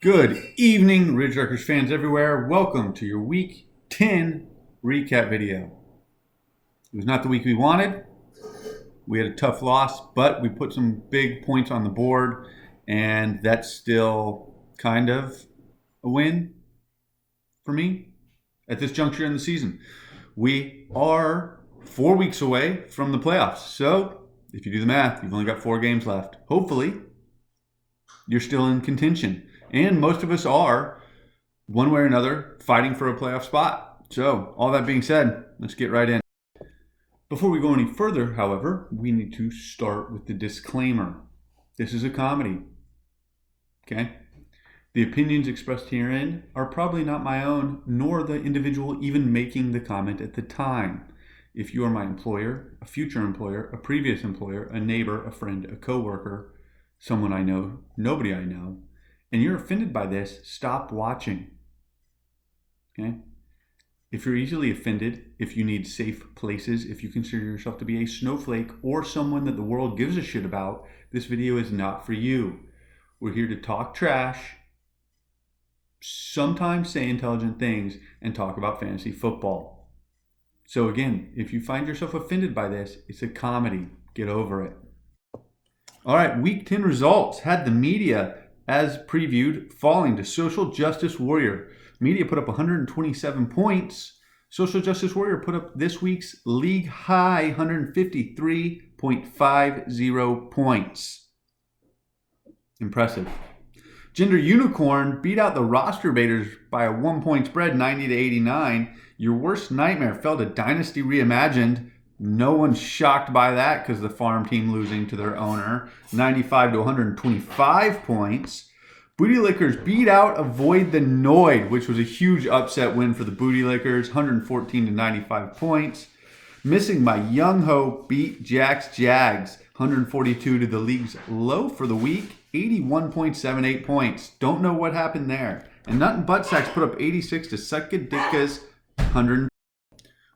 Good evening, Ridge Wreckers fans everywhere. Welcome to your Week 10 recap video. It was not the week we wanted. We had a tough loss, but we put some big points on the board, and that's still kind of a win for me at this juncture in the season. We are 4 weeks away from the playoffs, so if you do the math, you've only got 4 games left. Hopefully, you're still in contention. And most of us are, one way or another, fighting for a playoff spot. So, all that being said, let's get right in. Before we go any further, however, we need to start with the disclaimer. This is a comedy. Okay? The opinions expressed herein are probably not my own, nor the individual even making the comment at the time. If you are my employer, a future employer, a previous employer, a neighbor, a friend, a coworker, someone I know, nobody I know, and you're offended by this, stop watching. Okay? If you're easily offended, if you need safe places, if you consider yourself to be a snowflake or someone that the world gives a shit about, this video is not for you. We're here to talk trash, sometimes say intelligent things, and talk about fantasy football. So again, if you find yourself offended by this, it's a comedy. Get over it. All right, Week 10 results had the media, as previewed, falling to Social Justice Warrior. Media put up 127 points. Social Justice Warrior put up this week's league high 153.50 points. Impressive. Gender Unicorn beat out the Roster Baiters by a 1-point spread, 90 to 89. Your worst nightmare fell to Dynasty Reimagined. No one's shocked by that because the farm team losing to their owner, 95 to 125 points. Booty Lickers beat out Avoid the Noid, which was a huge upset win for the Booty Lickers, 114 to 95 points. Missing My Young Ho beat Jack's Jags, 142 to the league's low for the week, 81.78 points. Don't know what happened there. And Nut and Buttsacks put up 86 to Suckadicka's 100.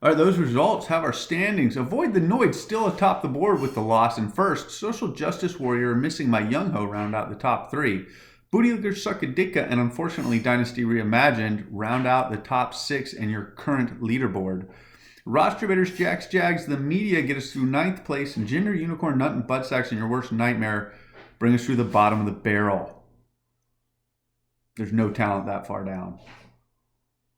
All right, those results have our standings. Avoid the Noid still atop the board with the loss in first. Social Justice Warrior Missing My Young Ho round out the top 3. Booty Lickers, Suckadicka, and unfortunately Dynasty Reimagined round out the top 6 in your current leaderboard. Roster Baiters, Jacks, Jags, the media get us through 9th place, and Gender Unicorn, Nut and Buttsacks, and your worst nightmare bring us through the bottom of the barrel. There's no talent that far down.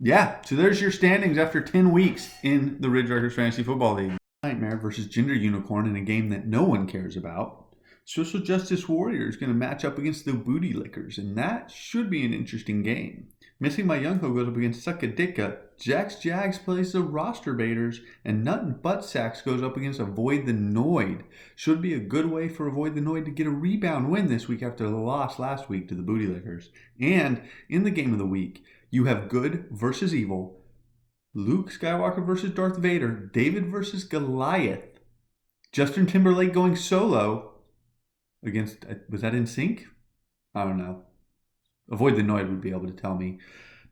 Yeah, so there's your standings after 10 weeks in the Ridge Wreckers Fantasy Football League. Nightmare versus Gender Unicorn in a game that no one cares about. Social Justice Warrior is going to match up against the Booty Lickers, and that should be an interesting game. Missing My Young Ho goes up against Suckadicka. Jack's Jags plays the Roster Baiters, and Nut and Buttsacks goes up against Avoid the Noid. Should be a good way for Avoid the Noid to get a rebound win this week after the loss last week to the Booty Lickers. And in the game of the week, you have good versus evil, Luke Skywalker versus Darth Vader, David versus Goliath, Justin Timberlake going solo against, was that NSYNC? I don't know. Avoid the Noid would be able to tell me.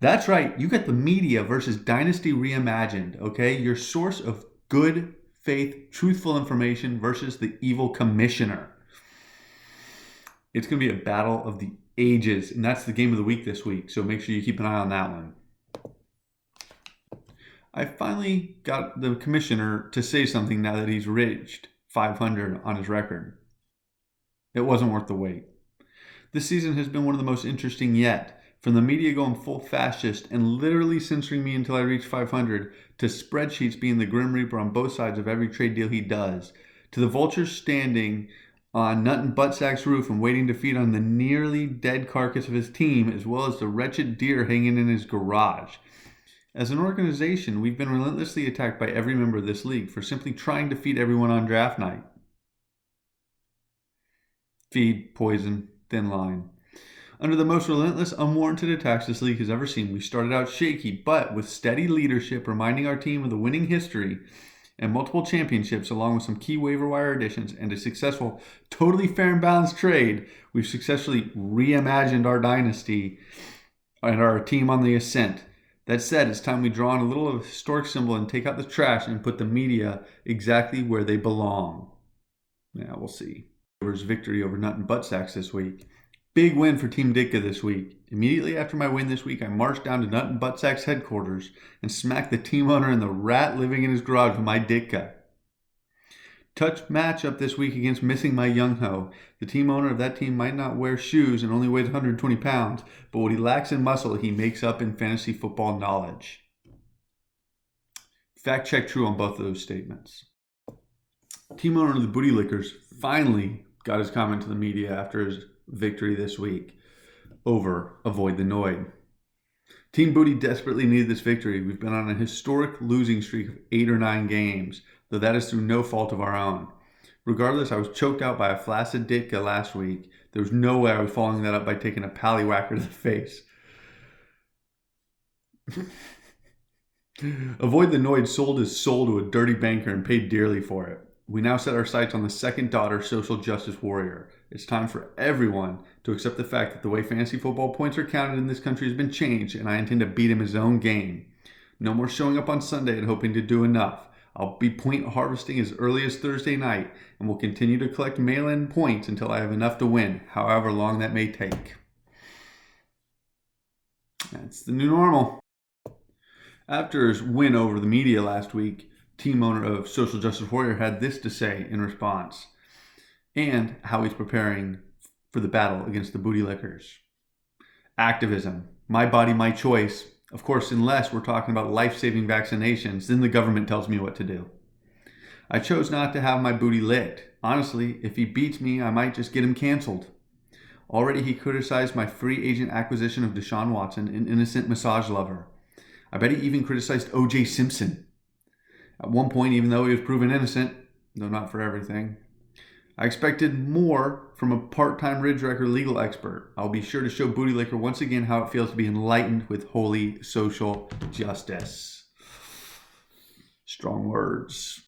That's right, you got the media versus Dynasty Reimagined, okay? Your source of good faith, truthful information versus the evil commissioner. It's going to be a battle of the ages, and that's the game of the week this week, so make sure you keep an eye on that one. I finally got the commissioner to say something now that he's reached 500 on his record. It wasn't worth the wait. This season has been one of the most interesting yet. From the media going full fascist and literally censoring me until I reach 500, to spreadsheets being the Grim Reaper on both sides of every trade deal he does, to the vultures standing on Nut and Buttsacks' roof and waiting to feed on the nearly dead carcass of his team, as well as the wretched deer hanging in his garage. As an organization, we've been relentlessly attacked by every member of this league for simply trying to feed everyone on draft night. Feed, poison, thin line. Under the most relentless, unwarranted attacks this league has ever seen, we started out shaky, but with steady leadership, reminding our team of the winning history and multiple championships, along with some key waiver wire additions and a successful, totally fair and balanced trade, we've successfully reimagined our dynasty and our team on the ascent. That said, it's time we draw on a little of a historic symbol and take out the trash and put the media exactly where they belong. Yeah, we'll see. Victory over Nut and Buttsacks this week. Big win for Team Ditka this week. Immediately after my win this week, I marched down to Nut and Buttsack's headquarters and smacked the team owner and the rat living in his garage with my Ditka. Touch matchup this week against Missing My Young Ho. The team owner of that team might not wear shoes and only weighs 120 pounds, but what he lacks in muscle, he makes up in fantasy football knowledge. Fact check true on both of those statements. Team owner of the Booty Lickers finally got his comment to the media after his victory this week over Avoid the Noid. Team Booty desperately needed this victory. We've been on a historic losing streak of 8 or 9 games, though that is through no fault of our own. Regardless, I was choked out by a flaccid Ditka last week. There was no way I was following that up by taking a pallywhacker to the face. Avoid the Noid sold his soul to a dirty banker and paid dearly for it. We now set our sights on the second daughter social justice warrior. It's time for everyone to accept the fact that the way fantasy football points are counted in this country has been changed, and I intend to beat him his own game. No more showing up on Sunday and hoping to do enough. I'll be point harvesting as early as Thursday night, and will continue to collect mail-in points until I have enough to win, however long that may take. That's the new normal. After his win over the media last week, team owner of Social Justice Warrior had this to say in response, and how he's preparing for the battle against the Booty Lickers. Activism. My body, my choice. Of course, unless we're talking about life-saving vaccinations, then the government tells me what to do. I chose not to have my booty licked. Honestly, if he beats me, I might just get him canceled. Already he criticized my free agent acquisition of Deshaun Watson, an innocent massage lover. I bet he even criticized O.J. Simpson. At one point, even though he was proven innocent, though not for everything. I expected more from a part-time Ridge Record legal expert. I'll be sure to show Booty Licker once again how it feels to be enlightened with holy social justice. Strong words.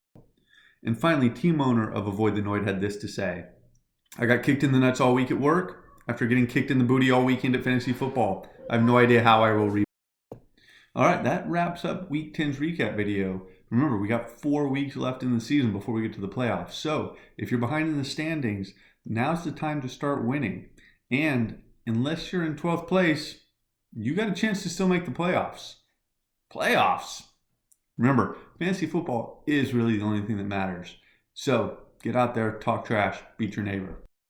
And finally, team owner of Avoid the Noid had this to say. I got kicked in the nuts all week at work after getting kicked in the booty all weekend at fantasy football. I have no idea how I will rebound. All right, that wraps up Week 10's recap video. Remember, we got 4 weeks left in the season before we get to the playoffs. So if you're behind in the standings, now's the time to start winning. And unless you're in 12th place, you got a chance to still make the playoffs. Playoffs! Remember, fantasy football is really the only thing that matters. So get out there, talk trash, beat your neighbor.